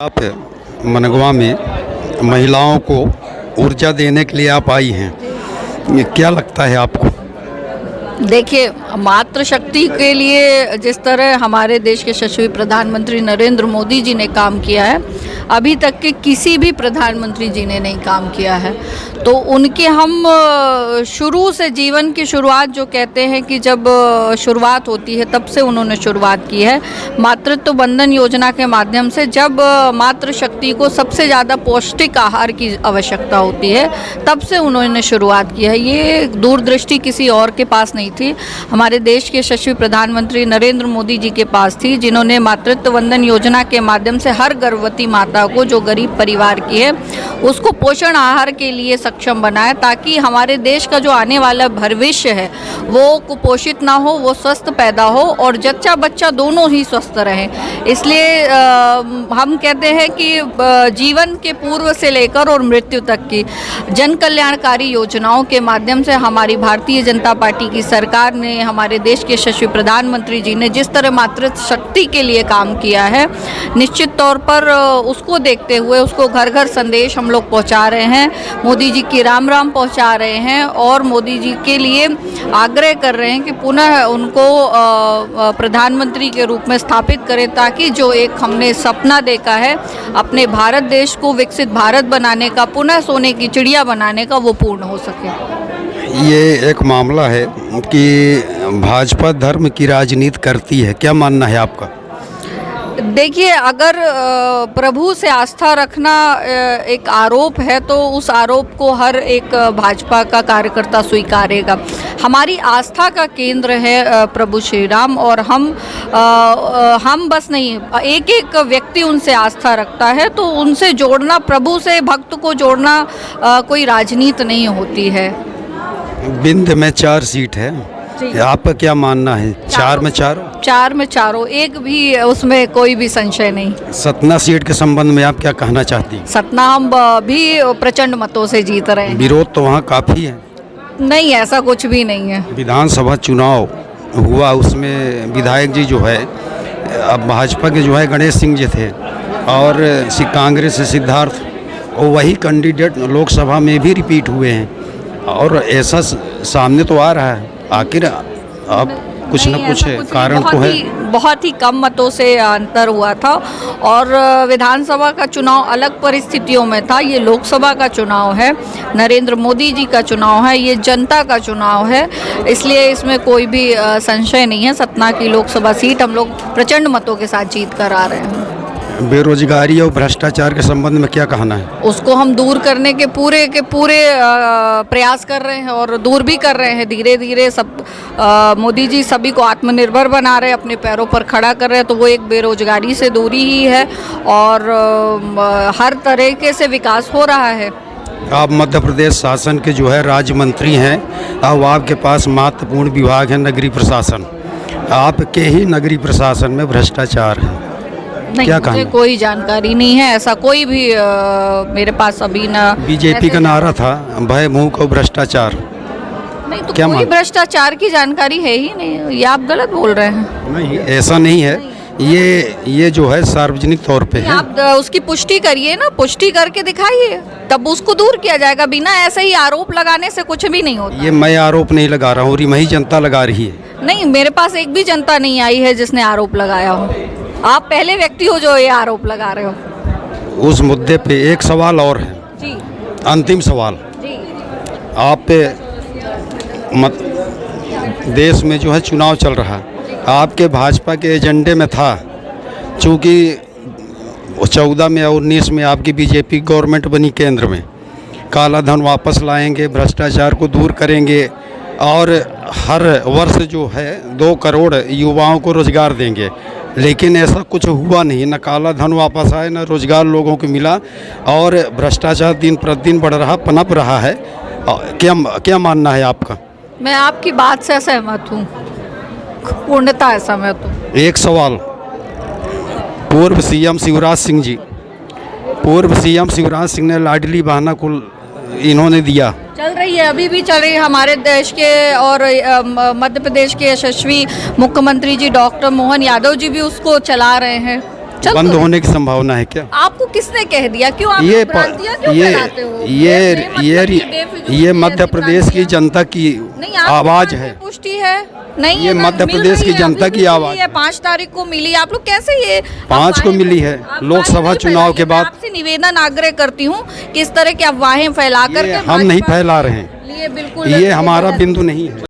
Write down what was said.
आप मनगवा में महिलाओं को ऊर्जा देने के लिए आप आई हैं, ये क्या लगता है आपको? देखिए, मातृशक्ति के लिए जिस तरह हमारे देश के यशस्वी प्रधानमंत्री नरेंद्र मोदी जी ने काम किया है, अभी तक के किसी भी प्रधानमंत्री जी ने नहीं काम किया है। तो उनके हम शुरू से जीवन की शुरुआत जो कहते हैं कि जब शुरुआत होती है तब से उन्होंने शुरुआत की है मातृत्व बंधन योजना के माध्यम से। जब मातृशक्ति को सबसे ज़्यादा पौष्टिक आहार की आवश्यकता होती है तब से उन्होंने शुरुआत की है। ये दूरदृष्टि किसी और के पास नहीं थी, हमारे देश के यशस्वी प्रधानमंत्री नरेंद्र मोदी जी के पास थी, जिन्होंने मातृत्व बंधन योजना के माध्यम से हर गर्भवती माता को जो गरीब परिवार की है उसको पोषण आहार के लिए सक्षम बनाया, ताकि हमारे देश का जो आने वाला भविष्य है वो कुपोषित ना हो, वो स्वस्थ पैदा हो और जच्चा बच्चा दोनों ही स्वस्थ रहें। इसलिए हम कहते हैं कि जीवन के पूर्व से लेकर और मृत्यु तक की जन कल्याणकारी योजनाओं के माध्यम से हमारी भारतीय जनता पार्टी की सरकार ने, हमारे देश के यशस्वी प्रधानमंत्री जी ने जिस तरह मातृशक्ति के लिए काम किया है, निश्चित तौर पर उसको देखते हुए उसको घर घर संदेश हम लोग पहुंचा रहे हैं, मोदी जी की राम राम पहुंचा रहे हैं और मोदी जी के लिए आग्रह कर रहे हैं कि पुनः उनको प्रधानमंत्री के रूप में स्थापित करें, ताकि जो एक हमने सपना देखा है अपने भारत देश को विकसित भारत बनाने का, पुनः सोने की चिड़िया बनाने का, वो पूर्ण हो सके। ये एक मामला है कि भाजपा धर्म की राजनीति करती है, क्या मानना है आपका? देखिए, अगर प्रभु से आस्था रखना एक आरोप है तो उस आरोप को हर एक भाजपा का कार्यकर्ता स्वीकारेगा। हमारी आस्था का केंद्र है प्रभु श्री राम और हम बस नहीं, एक एक व्यक्ति उनसे आस्था रखता है, तो उनसे जोड़ना, प्रभु से भक्त को जोड़ना कोई राजनीति नहीं होती है। विंध्य में 4 सीट है, आपका क्या मानना है? 4 में 4, एक भी उसमें कोई भी संशय नहीं। सतना सीट के संबंध में आप क्या कहना चाहती हैं? सतना हम भी प्रचंड मतों से जीत रहे हैं। विरोध तो वहाँ काफ़ी है। नहीं, ऐसा कुछ भी नहीं है। विधानसभा चुनाव हुआ, उसमें विधायक जी जो है, अब भाजपा के जो है गणेश सिंह जी थे और कांग्रेस से सिद्धार्थ, और वही कैंडिडेट लोकसभा में भी रिपीट हुए हैं और ऐसा सामने तो आ रहा है। आखिर अब कुछ न कुछ कारण तो है। बहुत ही कम मतों से अंतर हुआ था और विधानसभा का चुनाव अलग परिस्थितियों में था, ये लोकसभा का चुनाव है, नरेंद्र मोदी जी का चुनाव है, ये जनता का चुनाव है, इसलिए इसमें कोई भी संशय नहीं है। सतना की लोकसभा सीट हम लोग प्रचंड मतों के साथ जीत कर आ रहे हैं। बेरोजगारी और भ्रष्टाचार के संबंध में क्या कहना है? उसको हम दूर करने के पूरे प्रयास कर रहे हैं और दूर भी कर रहे हैं धीरे धीरे। सब मोदी जी सभी को आत्मनिर्भर बना रहे हैं, अपने पैरों पर खड़ा कर रहे हैं, तो वो एक बेरोजगारी से दूरी ही है और हर तरीके से विकास हो रहा है। आप मध्य प्रदेश शासन के जो है राज्य मंत्री हैं, अब आपके पास महत्वपूर्ण विभाग है नगरीय प्रशासन, आपके ही नगरीय प्रशासन में भ्रष्टाचार है, नहीं, क्या मुझे कोई जानकारी नहीं है, ऐसा कोई भी मेरे पास अभी ना। बीजेपी का नारा था भय मुख और भ्रष्टाचार, नहीं तो क्या कोई भ्रष्टाचार की जानकारी है ही नहीं, ये आप गलत बोल रहे हैं। नहीं, ऐसा नहीं है, ये जो है सार्वजनिक तौर पे है। आप उसकी पुष्टि करिए ना, पुष्टि करके दिखाइए, तब उसको दूर किया जाएगा। बिना ऐसे ही आरोप लगाने से कुछ भी नहीं होता। ये मैं आरोप नहीं लगा रहा हूँ, रिमही जनता लगा रही है। नहीं, मेरे पास एक भी जनता नहीं आई है जिसने आरोप लगाया हो। आप पहले व्यक्ति हो जो ये आरोप लगा रहे हो। उस मुद्दे पे एक सवाल और है जी, अंतिम सवाल जी। आप पे देश में जो है चुनाव चल रहा है, आपके भाजपा के एजेंडे में था, चूँकि 14 में और 19 में आपकी बीजेपी गवर्नमेंट बनी केंद्र में, काला धन वापस लाएंगे, भ्रष्टाचार को दूर करेंगे और हर वर्ष जो है 2 करोड़ युवाओं को रोजगार देंगे, लेकिन ऐसा कुछ हुआ नहीं, न काला धन वापस आए, न रोजगार लोगों को मिला और भ्रष्टाचार दिन प्रतिदिन बढ़ रहा, पनप रहा है। क्या मानना है आपका? मैं आपकी बात से सहमत हूँ, पूर्णतः सहमत हूँ। एक सवाल, पूर्व सीएम शिवराज सिंह ने लाडली बहना को इन्होंने दिया, चल रही है, अभी भी चल रही है। हमारे देश के और मध्य प्रदेश के यशस्वी मुख्यमंत्री जी डॉक्टर मोहन यादव जी भी उसको चला रहे हैं। चल बंद तो- होने की संभावना है क्या? आपको किसने कह दिया? क्यों आप ये भ्रांतियां क्यों ये फैलाते हो? ये बेमतलब ये की बेफिजूल ये की मध्य ऐसी प्रदेश की भ्रांतियां। जनता की नहीं, आपको आवाज कहाँ है। से पुष्टि है? नहीं ये है ना, मध्य मिल प्रदेश रही की है, जनता अभी की भी आवाज मिली है, 5 तारीख को मिली है। आप लोग कैसे ये 5 को अफवाहें मिली है, अफवाहें लोकसभा नहीं चुनाव के फैलाइए। मैं बाद। आपसे निवेदन आग्रह करती हूँ कि इस तरह की अफवाहें फैला ये करके हम नहीं भाजपा फैला रहे हैं, लिए बिल्कुल ये हमारा बिंदु नहीं है।